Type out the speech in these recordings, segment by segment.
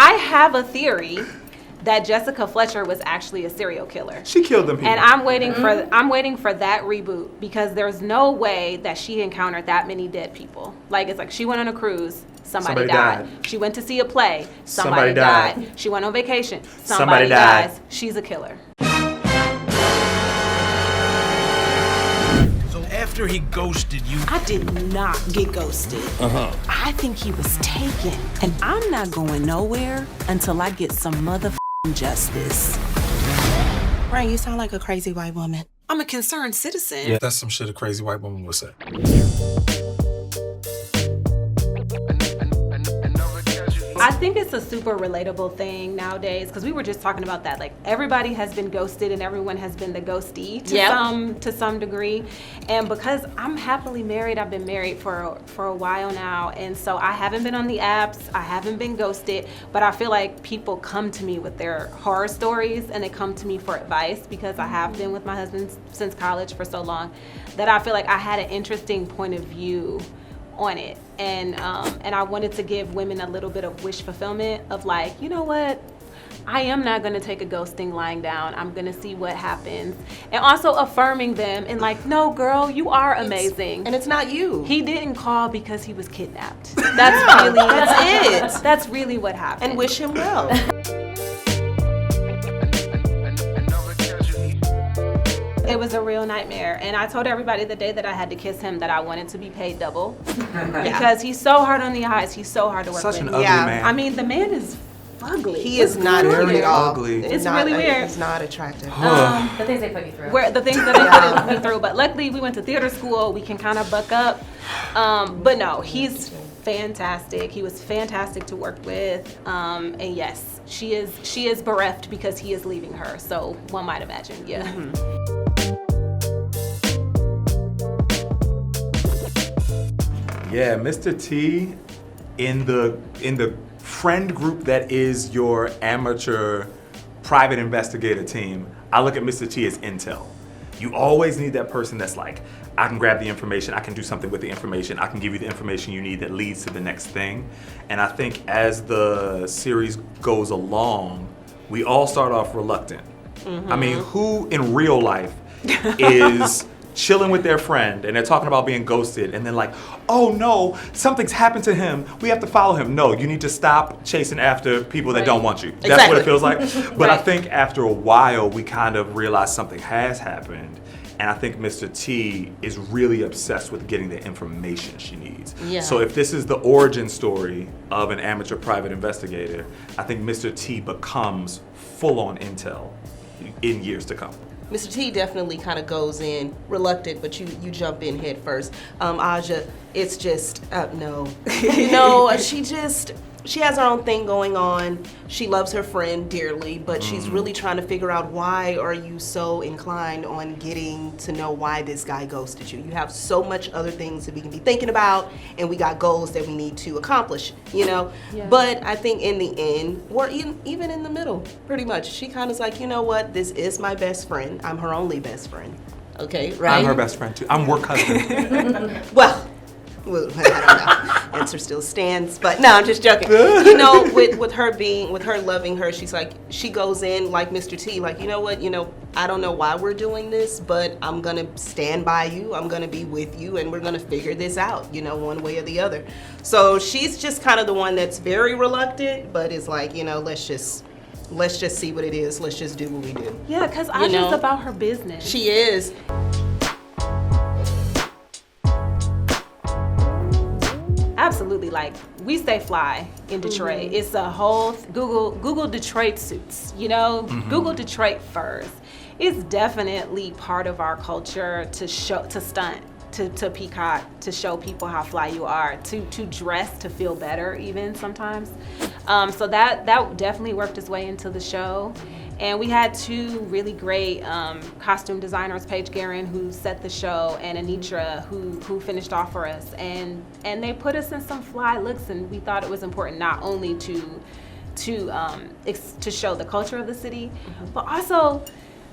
I have a theory that Jessica Fletcher was actually a serial killer. She killed them people. And I'm waiting for that reboot, because there's no way that she encountered that many dead people. Like, it's like she went on a cruise, somebody died. She went to see a play, somebody died. She went on vacation, somebody dies. She's a killer. After he ghosted you, I did not get ghosted. I think he was taken, and I'm not going nowhere until I get some motherfucking justice. Right, you sound like a crazy white woman. I'm a concerned citizen. yeah, that's some shit a crazy white woman would say. I think it's a super relatable thing nowadays, because we were just talking about that. Like, everybody has been ghosted and everyone has been the ghostee to some degree. And because I'm happily married, I've been married for a while now, and so I haven't been on the apps, I haven't been ghosted, but I feel like people come to me with their horror stories and they come to me for advice, because I have been with my husband since college for so long that I feel like I had an interesting point of view on it, and I wanted to give women a little bit of wish fulfillment of, like, you know what, I am not going to take a ghosting lying down. I'm going to see what happens, and also affirming them and, like, no, girl, you are amazing, and it's not you. He didn't call because he was kidnapped. That's it. That's really what happened. And wish him well. It was a real nightmare, and I told everybody the day that I had to kiss him that I wanted to be paid double because he's so hard on the eyes. He's so hard to work with. Such an ugly man. I mean, the man is ugly. He is not very at all. ugly. It's really weird. He's not attractive. The things they put you through. The things that they put me through. But luckily, we went to theater school. We can kind of buck up. But no, he's fantastic. He was fantastic to work with. And yes, she is bereft because he is leaving her. So one might imagine, yeah. Yeah, Mr. T, in the friend group that is your amateur private investigator team, I look at Mr. T as intel. You always need that person that's like, I can grab the information, I can do something with the information, I can give you the information you need that leads to the next thing. And I think as the series goes along, we all start off reluctant. I mean, who in real life is chilling with their friend and they're talking about being ghosted and then like, oh no, something's happened to him, we have to follow him. No, you need to stop chasing after people that don't want you. That's what it feels like. But I think after a while we kind of realize something has happened, and I think Mr. T is really obsessed with getting the information she needs. So if this is the origin story of an amateur private investigator, I think Mr. T becomes full-on intel in years to come. Mr. T definitely kind of goes in reluctant, but you jump in head first. Aja, it's just, no. No, she has her own thing going on. She loves her friend dearly, but she's really trying to figure out, why are you so inclined on getting to know why this guy ghosted you? You have so much other things that we can be thinking about, and we got goals that we need to accomplish, you know? Yeah. But I think in the end, or even in the middle, pretty much, she kind of's like, you know what, this is my best friend. I'm her only best friend. Okay, right? I'm her best friend too. I'm work husband. Well, I don't know. Answer still stands, but no, I'm just joking. You know, with her loving her, she's like, she goes in like Mr. T, like, you know what, I don't know why we're doing this, but I'm gonna stand by you, I'm gonna be with you, and we're gonna figure this out, one way or the other. So she's just kind of the one that's very reluctant, but is like, let's just see what it is, let's just do what we do. Yeah, because Aja's about her business. She is. Absolutely, like, we stay fly in Detroit. It's a whole Google Detroit suits, Google Detroit furs. It's definitely part of our culture to stunt, to peacock, to show people how fly you are, to dress to feel better even sometimes. So that definitely worked its way into the show. And we had two really great costume designers, Paige Guerin, who set the show, and Anitra, who finished off for us. And they put us in some fly looks, and we thought it was important not only to show the culture of the city, but also,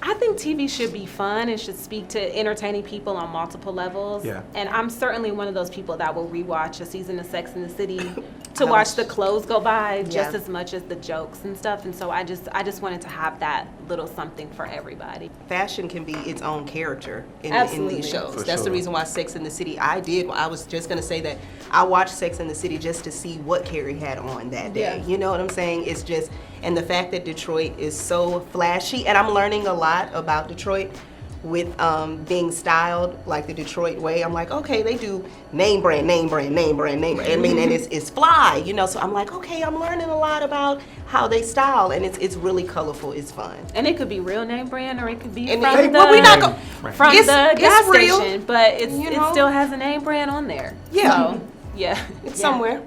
I think TV should be fun and should speak to entertaining people on multiple levels. Yeah. And I'm certainly one of those people that will rewatch a season of Sex and the City to watch the clothes go by just Yeah. as much as the jokes and stuff. And so I just wanted to have that little something for everybody. Fashion can be its own character in Absolutely. these shows. For That's the sure. reason why Sex and the City, I was just going to say that I watched Sex and the City just to see what Carrie had on that day. Yeah. You know what I'm saying? It's just, and the fact that Detroit is so flashy, and I'm learning a lot about Detroit with being styled like the Detroit way. I'm like, okay, they do name brand. I mean, and it's fly, you know. So I'm like, okay, I'm learning a lot about how they style, and it's really colorful. It's fun. And it could be real name brand, or it could be And from hey, the, well, we not go- from It's- the it's gas real, station, but you it know? still has a name brand on there. Yeah. So, yeah. It's somewhere.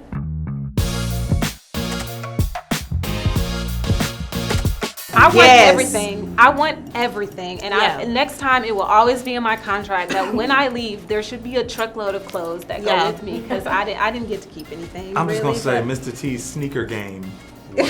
I want Yes. everything. I want everything. And and next time it will always be in my contract that when I leave, there should be a truckload of clothes that go with me, because I didn't get to keep anything. I'm just really, gonna say, but- Mr. T's sneaker game was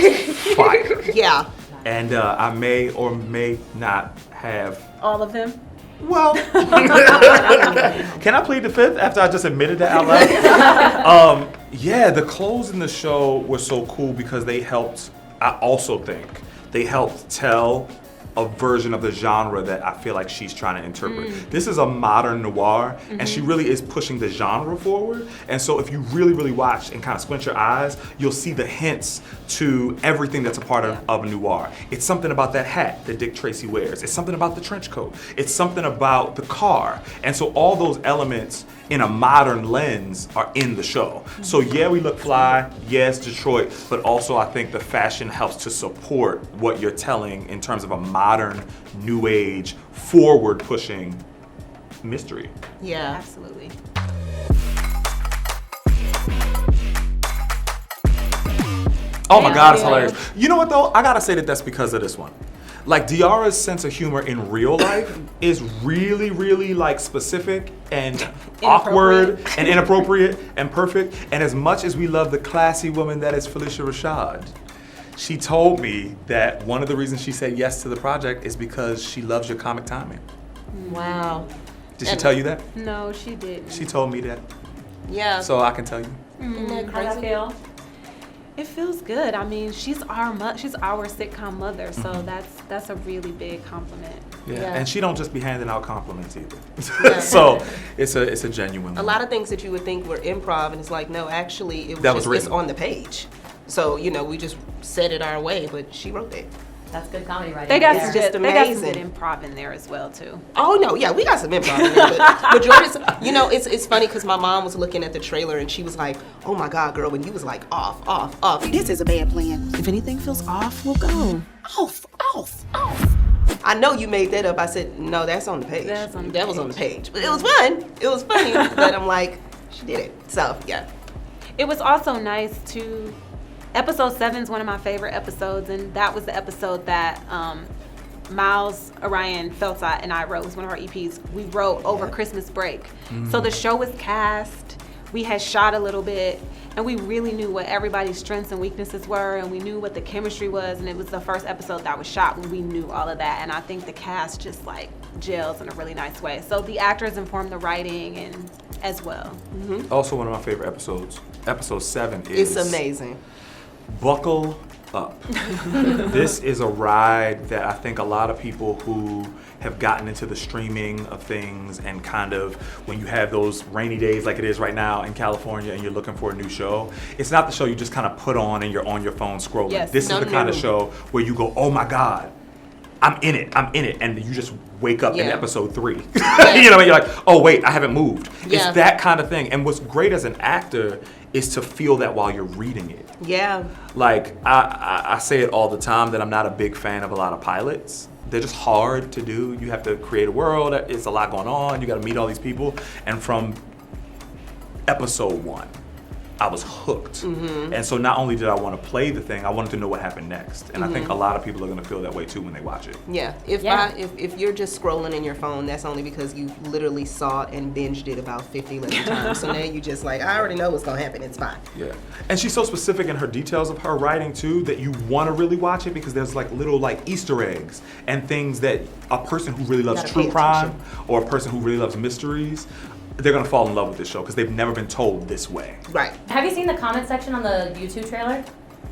fire. Yeah. And I may or may not have. all of them. Well, can I plead the fifth after I just admitted that out loud? Yeah, the clothes in the show were so cool because they helped. I also think they helped tell a version of the genre that I feel like she's trying to interpret. This is a modern noir, and she really is pushing the genre forward. And so if you really, really watch and kind of squint your eyes, you'll see the hints to everything that's a part of a noir. It's something about that hat that Dick Tracy wears. It's something about the trench coat. It's something about the car. And so all those elements in a modern lens are in the show. So yeah, we look fly, yes, Detroit, but also I think the fashion helps to support what you're telling in terms of a modern, new age, forward pushing mystery. Yeah. Absolutely. Oh my God, it's Yeah. hilarious. You know what though? I gotta say that that's because of this one. Like DIARRA's sense of humor in real life is really, really like specific and awkward and inappropriate and perfect. And as much as we love the classy woman that is Phylicia Rashad, she told me that one of the reasons she said yes to the project is because she loves your comic timing. Wow. Did she And- tell you that? No, she didn't. She told me that. Yeah. So I can tell you. Isn't that How's that crazy? feel? It feels good. I mean, she's our sitcom mother, so that's a really big compliment. Yeah. And she don't just be handing out compliments either. Yeah. So it's a genuine A one. lot of things that you would think were improv, and it's like, no, actually, That was it's written. on the page. So, you know, we just said it our way, but she wrote it. That's good comedy writing. They got right some there. just good, they got some amazing. good improv in there as well too. Oh, no, yeah, we got some improv in there, but majority's, you know, it's funny because my mom was looking at the trailer and she was like, oh my God, girl, when you was like, off. This is a bad plan. If anything feels off, we'll go. Off. I know you made that up. I said, no, that's on the page. That's on the That was on the page. But it was fun. It was funny, but I'm like, she did it. So, yeah. It was also nice to. Episode 7 is one of my favorite episodes, and that was the episode that Miles, Orion, Feltzat, and I wrote. It was one of our EPs. We wrote over Christmas break. So the show was cast. We had shot a little bit, and we really knew what everybody's strengths and weaknesses were, and we knew what the chemistry was, and it was the first episode that was shot when we knew all of that. And I think the cast just like gels in a really nice way. So the actors informed the writing and as well. Also one of my favorite episodes. Episode 7 is It's amazing. Buckle up. This is a ride that I think a lot of people who have gotten into the streaming of things and kind of when you have those rainy days like it is right now in California and you're looking for a new show, it's not the show you just kind of put on and you're on your phone scrolling. Yes. This is the kind of show where you go, oh my God, I'm in it, and you just wake up in Yeah. episode 3. You know, and you're like, oh wait, I haven't moved. Yeah. It's that kind of thing. And what's great as an actor is to feel that while you're reading it. Yeah. Like, I say it all the time that I'm not a big fan of a lot of pilots. They're just hard to do. You have to create a world. It's a lot going on. You got to meet all these people. And from episode 1, I was hooked. And so not only did I want to play the thing, I wanted to know what happened next. And I think a lot of people are going to feel that way too when they watch it. Yeah. If you're just scrolling in your phone, that's only because you literally saw it and binged it about 50 11 times. So now you just like, I already know what's gonna happen. It's fine. Yeah. And she's so specific in her details of her writing too that you want to really watch it because there's like little like Easter eggs and things that a person who really loves Gotta true pay crime attention. or a person who really loves mysteries they're gonna fall in love with this show because they've never been told this way. Right. Have you seen the comment section on the YouTube trailer?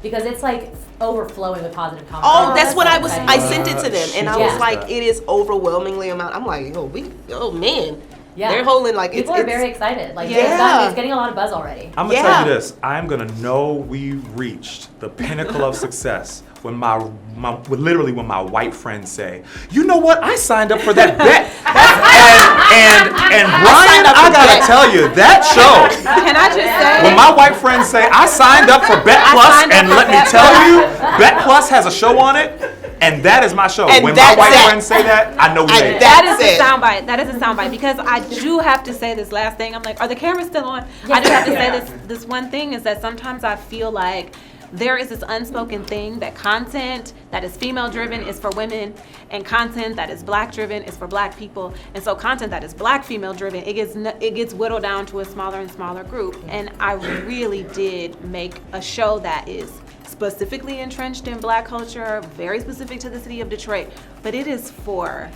Because it's like overflowing with positive comments. Oh, that's what I exciting. sent it to them, and I was like, it is overwhelmingly amount. I'm like, oh man. Yeah. They're holding like people are very excited. Like Yeah. it's getting a lot of buzz already. I'm gonna tell you this. I'm gonna know we reached the pinnacle of success when literally when my white friends say, you know what? I signed up for that bet. and Brian, I gotta tell you, that show. Can I just say? When my white friends say, I signed up for Bet Plus, and let me tell you, Bet Plus has a show on it. And that is my show. And when my white friends say that, I know we made it. That is a soundbite. That is a soundbite because I do have to say this last thing. I'm like, are the cameras still on? I do have to say this one thing is that sometimes I feel like there is this unspoken thing that content that is female driven is for women and content that is black driven is for black people. And so content that is black female driven, it gets whittled down to a smaller and smaller group. And I really did make a show that is specifically entrenched in black culture, very specific to the city of Detroit, but it is for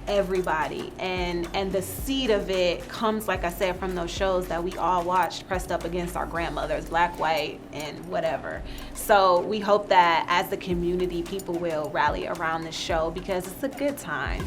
everybody. And the seed of it comes, like I said, from those shows that we all watched pressed up against our grandmothers, black, white, and whatever. So we hope that as the community, people will rally around this show because it's a good time.